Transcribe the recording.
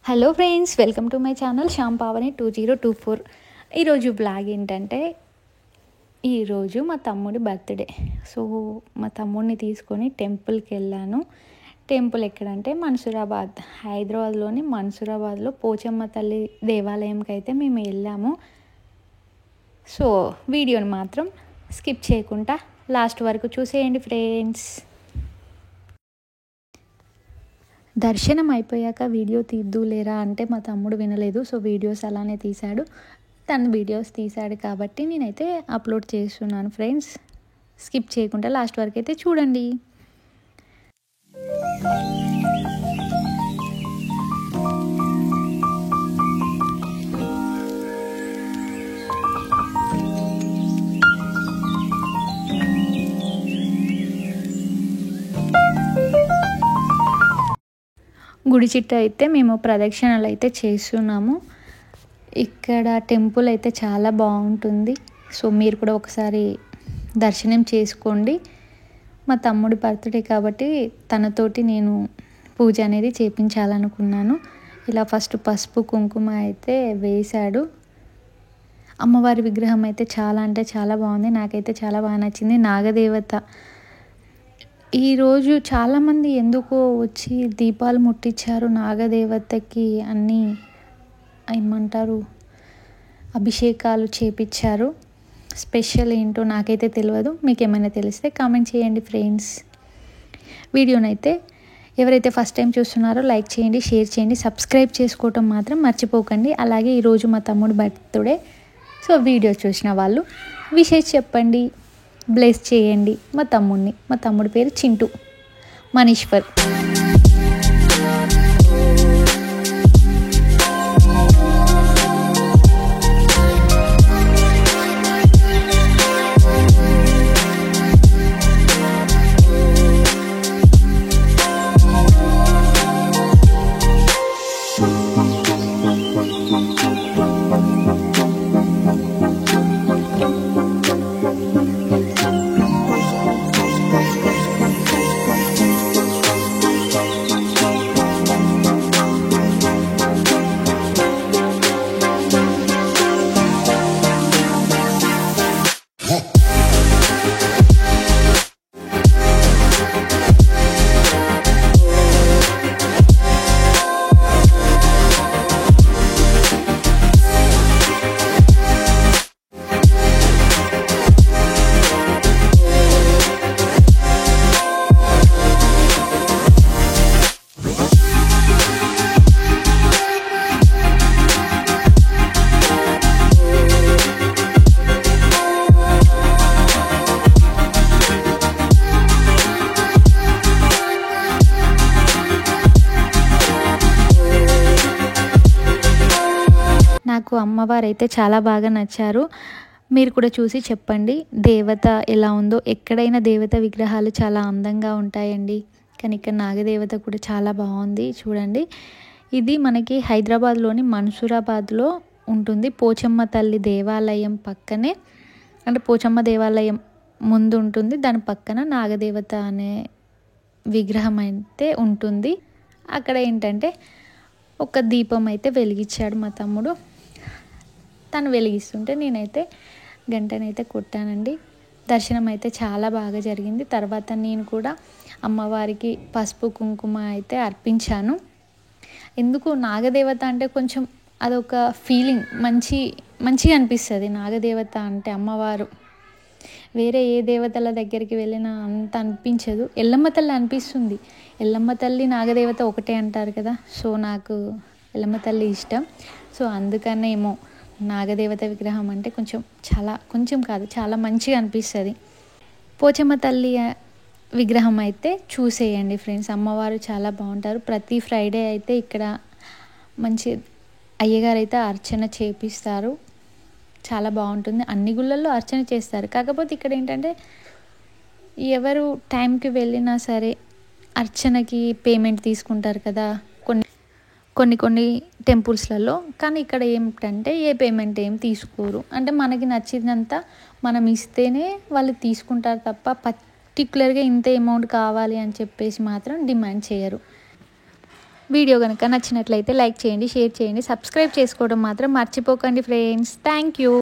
Hello friends, welcome to my channel Shyam Pavani 2024. ఈరోజు blog ఏంటంటే, ఈరోజు మా తమ్ముడి బర్త్డే. సో మా తమ్ముడిని తీసుకొని టెంపుల్కి వెళ్ళాను. టెంపుల్ ఎక్కడంటే మన్సూరాబాద్, హైదరాబాద్లోని మన్సూరాబాద్లో పోచమ్మ తల్లి దేవాలయంకి అయితే మేము వెళ్ళాము. సో వీడియోని మాత్రం స్కిప్ చేయకుండా లాస్ట్ వరకు చూసేయండి ఫ్రెండ్స్. దర్శనం అయిపోయాక వీడియో తీద్దులేరా అంటే మా తమ్ముడు వినలేదు. సో వీడియోస్ అలానే తీశాడు. తను వీడియోస్ తీశాడు కాబట్టి నేనైతే అప్లోడ్ చేస్తున్నాను ఫ్రెండ్స్. స్కిప్ చేయకుండా లాస్ట్ వరకు అయితే చూడండి. గుడి చుట్టూ అయితే మేము ప్రదక్షిణలు అయితే చేస్తున్నాము. ఇక్కడ టెంపుల్ అయితే చాలా బాగుంటుంది. సో మీరు కూడా ఒకసారి దర్శనం చేసుకోండి. మా తమ్ముడి బర్త్డే కాబట్టి తనతోటి నేను పూజ అనేది చేయించాలనుకున్నాను. ఇలా ఫస్ట్ పసుపు కుంకుమ అయితే వేశాడు. అమ్మవారి విగ్రహం అయితే చాలా అంటే చాలా బాగుంది. నాకైతే చాలా బాగా నచ్చింది. నాగదేవత ఈరోజు చాలామంది ఎందుకో వచ్చి దీపాలు ముట్టించారు నాగదేవతకి, అన్నీ ఏమంటారు అభిషేకాలు చేపించారు. స్పెషల్ ఏంటో నాకైతే తెలియదు. మీకు ఏమైనా తెలిస్తే కామెంట్ చేయండి ఫ్రెండ్స్. వీడియోనైతే ఎవరైతే ఫస్ట్ టైం చూస్తున్నారో లైక్ చేయండి, షేర్ చేయండి, సబ్స్క్రైబ్ చేసుకోవటం మాత్రం మర్చిపోకండి. అలాగే ఈరోజు మా తమ్ముడు బర్త్డే. సో వీడియో చూసిన వాళ్ళు విషెస్ చెప్పండి, బ్లెస్ చేయండి మా తమ్ముడిని. మా తమ్ముడి పేరు చింటూ మనీశ్వర్. నాకు అమ్మవారు అయితే చాలా బాగా నచ్చారు. మీరు కూడా చూసి చెప్పండి దేవత ఎలా ఉందో. ఎక్కడైనా దేవత విగ్రహాలు చాలా అందంగా ఉంటాయండి, కానీ ఇక్కడ నాగదేవత కూడా చాలా బాగుంది. చూడండి, ఇది మనకి హైదరాబాద్లోని మన్సూరాబాద్లో ఉంటుంది. పోచమ్మ తల్లి దేవాలయం పక్కనే, అంటే పోచమ్మ దేవాలయం ముందు ఉంటుంది. దాని పక్కన నాగదేవత అనే విగ్రహం అయితే ఉంటుంది. అక్కడ ఏంటంటే ఒక దీపం అయితే వెలిగించాడు మా తమ్ముడు. తను వెలిగిస్తుంటే నేనైతే గంటనైతే కొట్టానండి. దర్శనం అయితే చాలా బాగా జరిగింది. తర్వాత నేను కూడా అమ్మవారికి పసుపు కుంకుమ అయితే అర్పించాను. ఎందుకు నాగదేవత అంటే కొంచెం అదొక ఫీలింగ్, మంచిగా అనిపిస్తుంది. నాగదేవత అంటే అమ్మవారు. వేరే ఏ దేవతల దగ్గరికి వెళ్ళినా అంత అనిపించదు. ఎల్లమ్మ తల్లి అనిపిస్తుంది. ఎల్లమ్మ తల్లి నాగదేవత ఒకటే అంటారు కదా. సో నాకు ఎల్లమ్మ తల్లి ఇష్టం. సో అందుకనేమో నాగదేవత విగ్రహం అంటే కొంచెం కాదు చాలా మంచిగా అనిపిస్తుంది. పోచమ్మ తల్లి విగ్రహం అయితే చూసేయండి ఫ్రెండ్స్. అమ్మవారు చాలా బాగుంటారు. ప్రతి ఫ్రైడే అయితే ఇక్కడ మంచి అయ్యగారు అయితే అర్చన చేపిస్తారు. చాలా బాగుంటుంది. అన్ని గుళ్ళల్లో అర్చన చేస్తారు. కాకపోతే ఇక్కడ ఏంటంటే ఎవరు టైంకి వెళ్ళినా సరే అర్చనకి పేమెంట్ తీసుకుంటారు కదా కొన్ని టెంపుల్స్లలో. కానీ ఇక్కడ ఏమిటంటే ఏ పేమెంట్ ఏం తీసుకోరు. అంటే మనకి నచ్చినంత మనం ఇస్తేనే వాళ్ళు తీసుకుంటారు తప్ప పర్టికులర్గా ఇంత అమౌంట్ కావాలి అని చెప్పేసి మాత్రం డిమాండ్ చేయరు. వీడియో కనుక నచ్చినట్లయితే లైక్ చేయండి, షేర్ చేయండి, సబ్స్క్రైబ్ చేసుకోవడం మాత్రం మర్చిపోకండి ఫ్రెండ్స్. Thank you.